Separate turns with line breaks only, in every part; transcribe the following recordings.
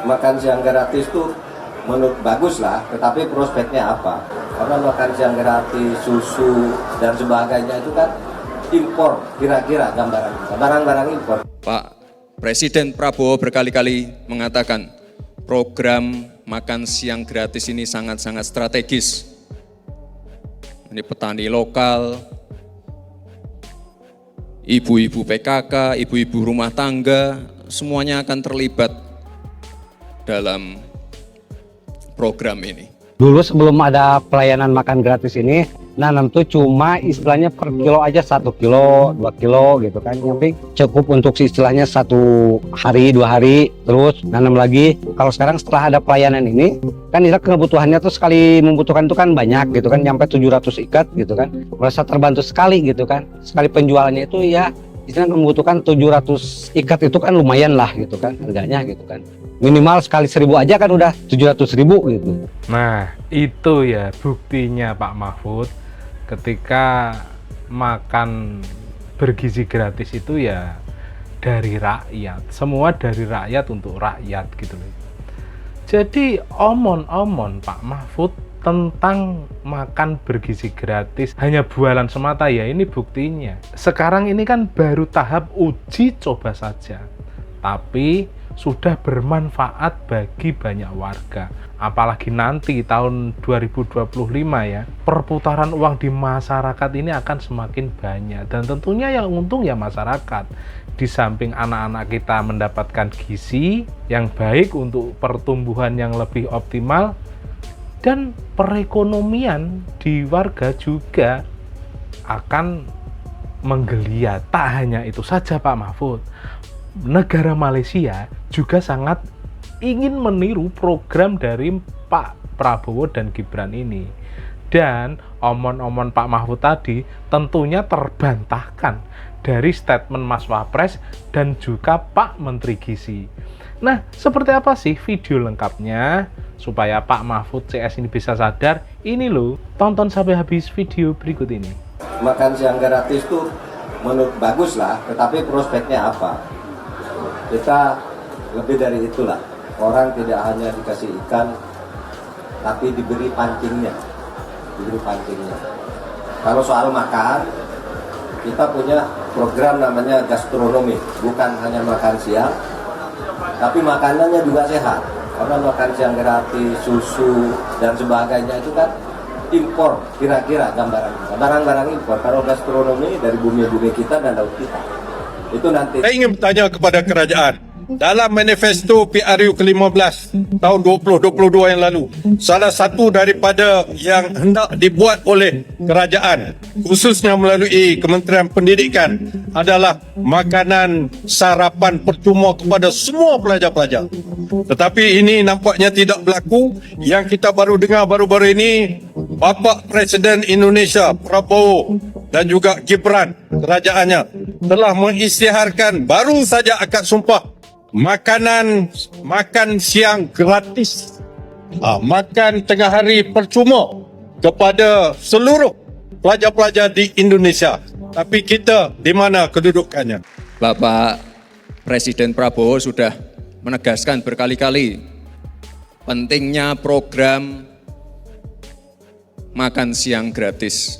makan siang gratis tuh menurut bagus lah, tetapi prospeknya apa? Karena makan siang gratis, susu dan sebagainya itu kan impor, kira-kira gambaran barang-barang impor.
Pak Presiden Prabowo berkali-kali mengatakan program makan siang gratis ini sangat-sangat strategis. Ini petani lokal, ibu-ibu PKK, ibu-ibu rumah tangga, semuanya akan terlibat dalam program ini.
Dulu sebelum ada pelayanan makan gratis ini, nanam tuh cuma istilahnya per kilo aja 1 kilo, 2 kilo gitu kan. Yang penting cukup untuk istilahnya 1 hari, 2 hari, terus nanam lagi. Kalau sekarang setelah ada pelayanan ini, kan istilah kebutuhannya tuh sekali membutuhkan tuh kan banyak gitu kan, sampai 700 ikat gitu kan. Merasa terbantu sekali gitu kan. Sekali penjualannya itu ya istilahnya membutuhkan 700 ikat itu kan lumayan lah gitu kan harganya gitu kan. Minimal sekali 1000 aja kan udah 700.000 gitu.
Nah, itu ya buktinya Pak Mahfud ketika makan bergizi gratis itu ya dari rakyat. Semua dari rakyat untuk rakyat gitu loh. Jadi omon-omon Pak Mahfud tentang makan bergizi gratis hanya bualan semata ya, ini buktinya. Sekarang ini kan baru tahap uji coba saja. Tapi sudah bermanfaat bagi banyak warga. Apalagi nanti tahun 2025 ya, perputaran uang di masyarakat ini akan semakin banyak. Dan tentunya yang untung ya masyarakat. Di samping anak-anak kita mendapatkan gizi yang baik untuk pertumbuhan yang lebih optimal, dan perekonomian di warga juga akan menggeliat. Tak hanya itu saja Pak Mahfud, negara Malaysia juga sangat ingin meniru program dari Pak Prabowo dan Gibran ini. Dan omon-omon Pak Mahfud tadi tentunya terbantahkan dari statement Mas Wapres dan juga Pak Menteri Gizi. Nah, seperti apa sih video lengkapnya supaya Pak Mahfud CS ini bisa sadar? Ini loh, tonton sampai habis video berikut ini.
Makan siang gratis tuh menurut bagus lah, tetapi prospeknya apa? Kita lebih dari itulah. Orang tidak hanya dikasih ikan, tapi diberi pancingnya. Kalau soal makan, kita punya program namanya gastronomi, bukan hanya makan siang, tapi makanannya juga sehat. Karena makan siang gratis, susu dan sebagainya itu kan impor, kira-kira gambaran barang-barang impor. Kalau gastronomi dari bumi-bumi kita dan laut kita. Itu nanti.
Saya ingin bertanya kepada kerajaan. Dalam manifesto PRU ke-15 tahun 2022 yang lalu, salah satu daripada yang hendak dibuat oleh kerajaan, khususnya melalui Kementerian Pendidikan, adalah makanan sarapan percuma kepada semua pelajar-pelajar. Tetapi ini nampaknya tidak berlaku. Yang kita baru dengar baru-baru ini, Bapak Presiden Indonesia Prabowo dan juga Gibran, kerajaannya telah mengisytiharkan baru saja akad sumpah makan siang gratis, makan tengah hari percuma kepada seluruh pelajar-pelajar di Indonesia. Tapi kita di mana kedudukannya?
Bapak Presiden Prabowo sudah menegaskan berkali-kali pentingnya program makan siang gratis.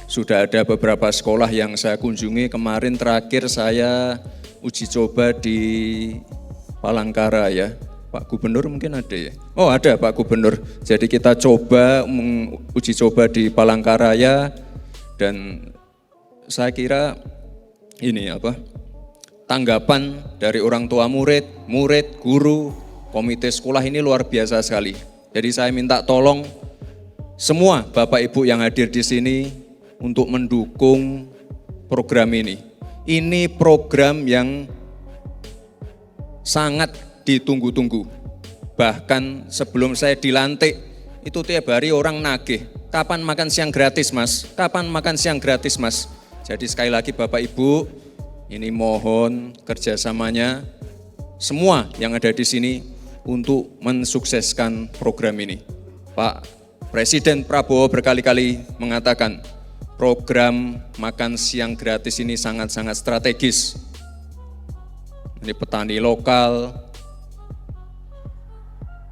Sudah ada beberapa sekolah yang saya kunjungi, kemarin terakhir saya uji coba di Palangkaraya ya. Pak Gubernur mungkin ada ya? Oh ada Pak Gubernur. Jadi kita coba uji coba di Palangkaraya dan saya kira ini tanggapan dari orang tua murid, guru, komite sekolah ini luar biasa sekali. Jadi saya minta tolong semua Bapak Ibu yang hadir di sini untuk mendukung program ini. Ini program yang sangat ditunggu-tunggu. Bahkan sebelum saya dilantik, itu tiap hari orang nagih. Kapan makan siang gratis mas? Kapan makan siang gratis mas? Jadi sekali lagi Bapak Ibu, ini mohon kerjasamanya semua yang ada di sini untuk mensukseskan program ini. Pak Presiden Prabowo berkali-kali mengatakan, program makan siang gratis ini sangat-sangat strategis. Ini petani lokal,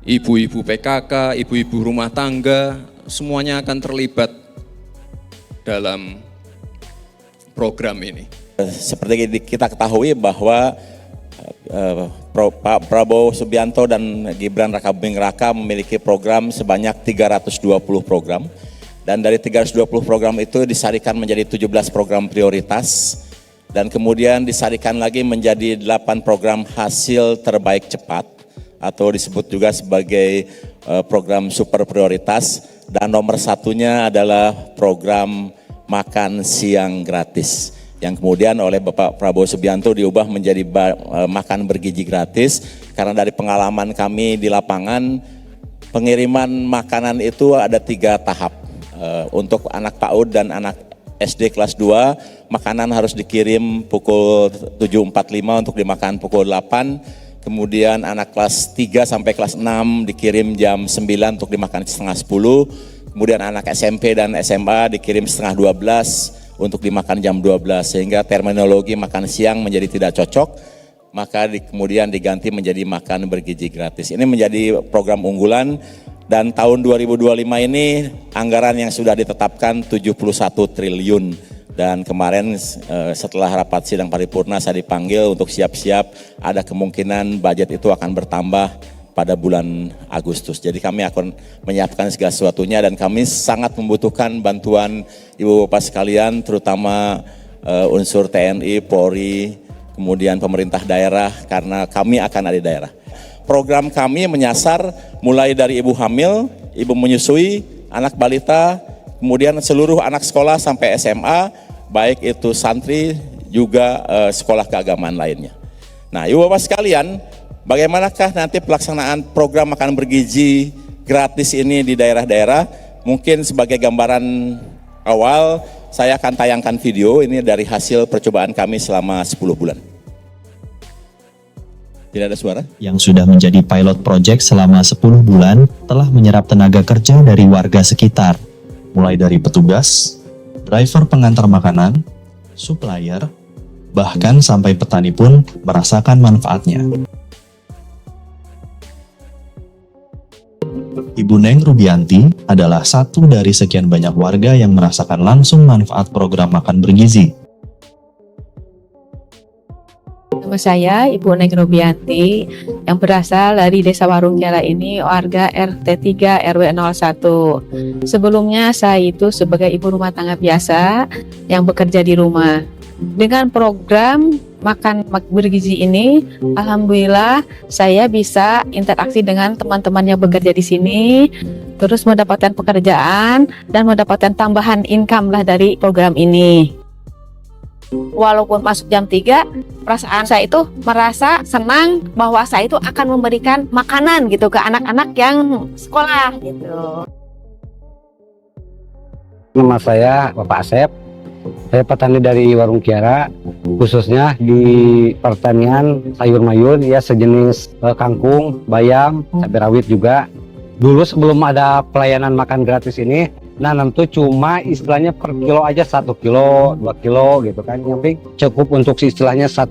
ibu-ibu PKK, ibu-ibu rumah tangga, semuanya akan terlibat dalam program ini.
Seperti kita ketahui bahwa Pak Prabowo Subianto dan Gibran Rakabuming Raka memiliki program sebanyak 320 program, dan dari 320 program itu disarikan menjadi 17 program prioritas, dan kemudian disarikan lagi menjadi 8 program hasil terbaik cepat atau disebut juga sebagai program super prioritas, dan nomor satunya adalah program makan siang gratis yang kemudian oleh Bapak Prabowo Subianto diubah menjadi makan bergizi gratis, karena dari pengalaman kami di lapangan pengiriman makanan itu ada 3 tahap. Untuk anak PAUD dan anak SD kelas 2 makanan harus dikirim pukul 7.45 untuk dimakan pukul 8. Kemudian anak kelas 3 sampai kelas 6 dikirim jam 9 untuk dimakan setengah 10. Kemudian anak SMP dan SMA dikirim setengah 12 untuk dimakan jam 12, sehingga terminologi makan siang menjadi tidak cocok, maka kemudian diganti menjadi makan bergizi gratis. Ini menjadi program unggulan, dan tahun 2025 ini anggaran yang sudah ditetapkan 71 triliun. Dan kemarin setelah rapat sidang paripurna saya dipanggil untuk siap-siap ada kemungkinan budget itu akan bertambah pada bulan Agustus. Jadi kami akan menyiapkan segala sesuatunya, dan kami sangat membutuhkan bantuan Ibu Bapak sekalian, terutama unsur TNI, Polri, kemudian pemerintah daerah, karena kami akan ada di daerah. Program kami menyasar mulai dari ibu hamil, ibu menyusui, anak balita, kemudian seluruh anak sekolah sampai SMA, baik itu santri juga sekolah keagamaan lainnya. Nah, Ibu Bapak sekalian, bagaimanakah nanti pelaksanaan program makan bergizi gratis ini di daerah-daerah? Mungkin sebagai gambaran awal, saya akan tayangkan video ini dari hasil percobaan kami selama 10 bulan. Tidak ada suara?
Yang sudah menjadi pilot project selama 10 bulan telah menyerap tenaga kerja dari warga sekitar, mulai dari petugas, driver pengantar makanan, supplier, bahkan sampai petani pun merasakan manfaatnya. Ibu Neng Rubianti adalah satu dari sekian banyak warga yang merasakan langsung manfaat program makan bergizi.
Nama saya Ibu Neng Rubianti yang berasal dari Desa Warung Kiara ini, warga RT 3 RW 01. Sebelumnya saya itu sebagai ibu rumah tangga biasa yang bekerja di rumah. Dengan program makan bergizi ini, alhamdulillah saya bisa interaksi dengan teman-teman yang bekerja di sini, terus mendapatkan pekerjaan dan mendapatkan tambahan income lah dari program ini. Walaupun masuk jam 3, perasaan saya itu merasa senang bahwa saya itu akan memberikan makanan gitu ke anak-anak yang sekolah gitu.
Nama saya Bapak Asep. Saya petani dari Warung Kiara, khususnya di pertanian sayur mayur, ya sejenis kangkung, bayam, cabai rawit juga. Dulu sebelum ada pelayanan makan gratis ini, nanam tuh cuma istilahnya per kilo aja 1 kilo, 2 kilo gitu kan. Yang penting cukup untuk istilahnya 1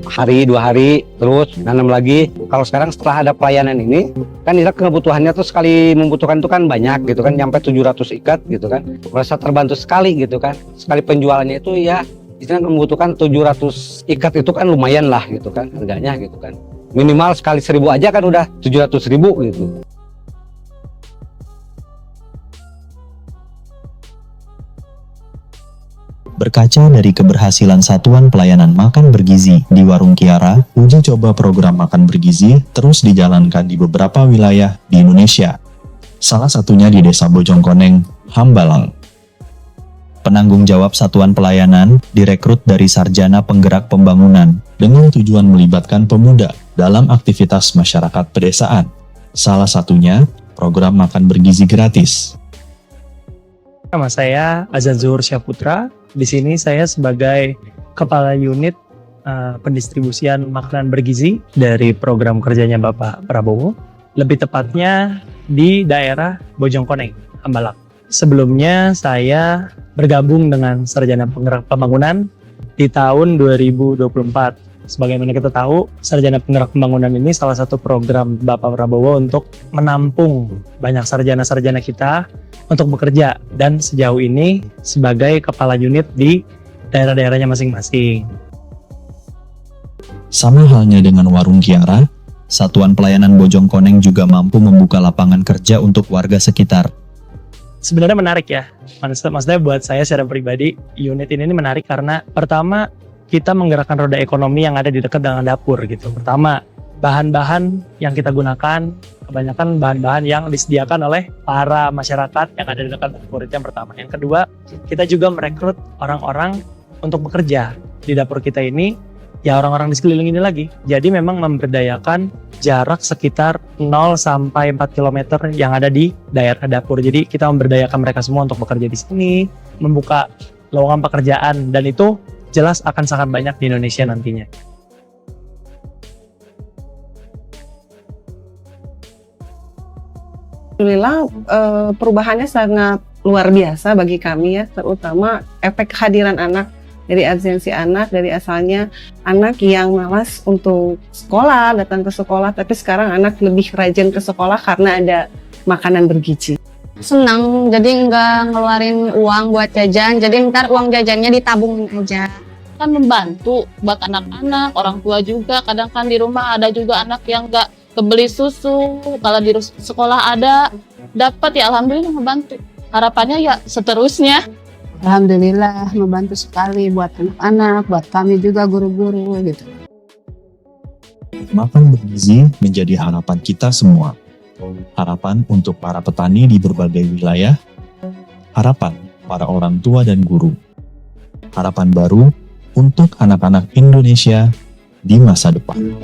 hari, 2 hari, terus nanam lagi. Kalau sekarang setelah ada pelayanan ini, kan kebutuhannya tuh sekali membutuhkan itu kan banyak gitu kan, sampai 700 ikat gitu kan. Merasa terbantu sekali gitu kan. Sekali penjualannya itu ya istilahnya membutuhkan 700 ikat itu kan lumayan lah gitu kan harganya gitu kan. Minimal sekali 1000 aja kan udah 700.000 gitu.
Berkaca dari keberhasilan Satuan Pelayanan Makan Bergizi di Warung Kiara, uji coba program makan bergizi terus dijalankan di beberapa wilayah di Indonesia. Salah satunya di Desa Bojongkoneng, Hambalang. Penanggung jawab Satuan Pelayanan direkrut dari sarjana penggerak pembangunan dengan tujuan melibatkan pemuda dalam aktivitas masyarakat pedesaan. Salah satunya program makan bergizi gratis.
Nama saya Azan Zuhur Syahputra. Di sini saya sebagai Kepala Unit Pendistribusian Makanan Bergizi dari program kerjanya Bapak Prabowo. Lebih tepatnya di daerah Bojongkoneng, Hambalang. Sebelumnya saya bergabung dengan Sarjana Penggerak Pembangunan di tahun 2024. Sebagaimana kita tahu, Sarjana Penggerak Pembangunan ini salah satu program Bapak Prabowo untuk menampung banyak sarjana-sarjana kita untuk bekerja, dan sejauh ini sebagai kepala unit di daerah-daerahnya masing-masing.
Sama halnya dengan Warung Kiara, Satuan Pelayanan Bojongkoneng juga mampu membuka lapangan kerja untuk warga sekitar.
Sebenarnya menarik ya, maksudnya buat saya secara pribadi, unit ini menarik karena pertama, kita menggerakkan roda ekonomi yang ada di dekat dengan dapur gitu. Pertama, bahan-bahan yang kita gunakan kebanyakan bahan-bahan yang disediakan oleh para masyarakat yang ada di dekat dapur, itu yang pertama. Yang kedua, kita juga merekrut orang-orang untuk bekerja di dapur kita ini, ya orang-orang di sekeliling ini lagi. Jadi memang memberdayakan jarak sekitar 0 sampai 4 km yang ada di daerah dapur. Jadi kita memberdayakan mereka semua untuk bekerja di sini, membuka lowongan pekerjaan, dan itu jelas akan sangat banyak di Indonesia nantinya.
Alhamdulillah perubahannya sangat luar biasa bagi kami ya, terutama efek kehadiran anak, dari absensi anak, dari asalnya anak yang malas untuk sekolah, datang ke sekolah, tapi sekarang anak lebih rajin ke sekolah karena ada makanan bergizi.
Senang, jadi nggak ngeluarin uang buat jajan, jadi ntar uang jajannya ditabungin aja. Kan membantu buat anak-anak, orang tua juga. Kadang kan di rumah ada juga anak yang nggak kebeli susu, kalau di sekolah ada, dapat ya alhamdulillah membantu. Harapannya ya seterusnya.
Alhamdulillah membantu sekali buat anak-anak, buat kami juga guru-guru gitu.
Makan bergizi menjadi harapan kita semua. Harapan untuk para petani di berbagai wilayah, harapan para orang tua dan guru, harapan baru untuk anak-anak Indonesia di masa depan.